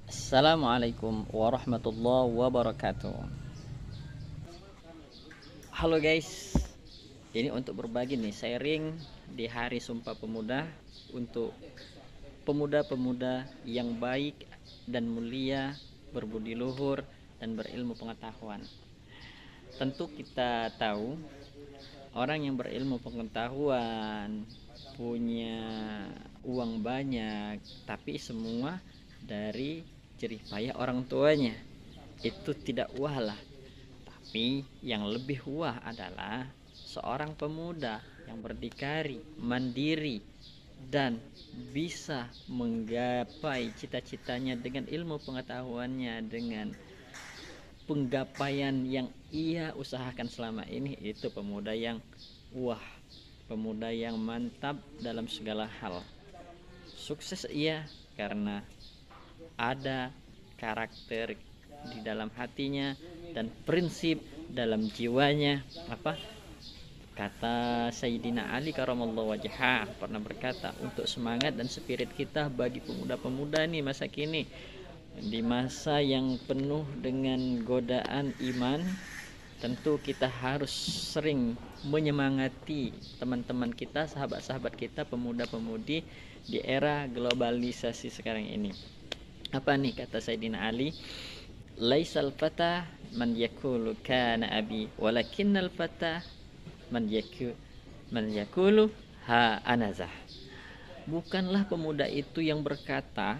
Assalamualaikum warahmatullahi wabarakatuh. Halo guys, ini untuk berbagi nih sharing di Hari Sumpah Pemuda untuk pemuda-pemuda yang baik dan mulia, berbudi luhur dan berilmu pengetahuan. Tentu kita tahu orang yang berilmu pengetahuan punya uang banyak, tapi semua dari jerih payah orang tuanya. Itu tidak wah lah. Tapi yang lebih wah adalah seorang pemuda yang berdikari, mandiri, dan bisa menggapai cita-citanya dengan ilmu pengetahuannya, dengan penggapaian yang ia usahakan selama ini. Itu pemuda yang wah, pemuda yang mantap dalam segala hal. Sukses ia karena ada karakter di dalam hatinya dan prinsip dalam jiwanya. Apa kata Sayyidina Ali karamallahu wajhah pernah berkata, untuk semangat dan spirit kita bagi pemuda-pemuda nih masa kini, di masa yang penuh dengan godaan iman, tentu kita harus sering menyemangati teman-teman kita, sahabat-sahabat kita, pemuda-pemudi di era globalisasi sekarang ini. Apa nih kata Sayyidina Ali? Laisal fata man yakulu kana abi, walakinnal fata man yakulu ha anazah. Bukanlah pemuda itu yang berkata,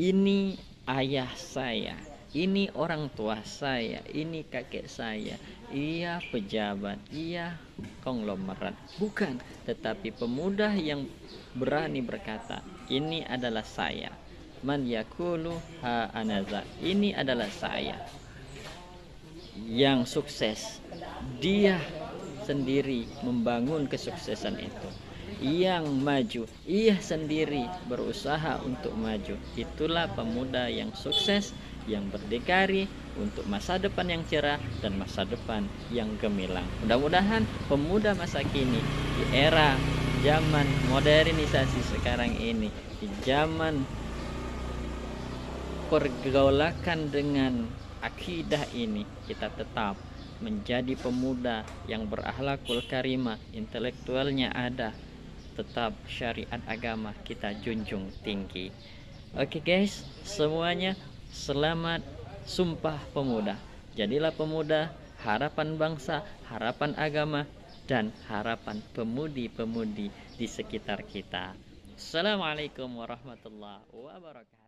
ini ayah saya, ini orang tua saya, ini kakek saya, ia pejabat, ia konglomerat. Bukan, tetapi pemuda yang berani berkata, ini adalah saya. Man yakulu ha anaza, ini adalah saya. Yang sukses, dia sendiri membangun kesuksesan itu. Yang maju, ia sendiri berusaha untuk maju. Itulah pemuda yang sukses, yang berdikari untuk masa depan yang cerah dan masa depan yang gemilang. Mudah-mudahan pemuda masa kini di era zaman modernisasi sekarang ini, di zaman pergolakan dengan akidah ini, kita tetap menjadi pemuda yang berakhlakul karimah, intelektualnya ada, tetap syariat agama kita junjung tinggi. Oke guys, semuanya selamat Sumpah Pemuda. Jadilah pemuda, harapan bangsa, harapan agama, dan harapan pemudi-pemudi di sekitar kita. Assalamualaikum warahmatullahi wabarakatuh.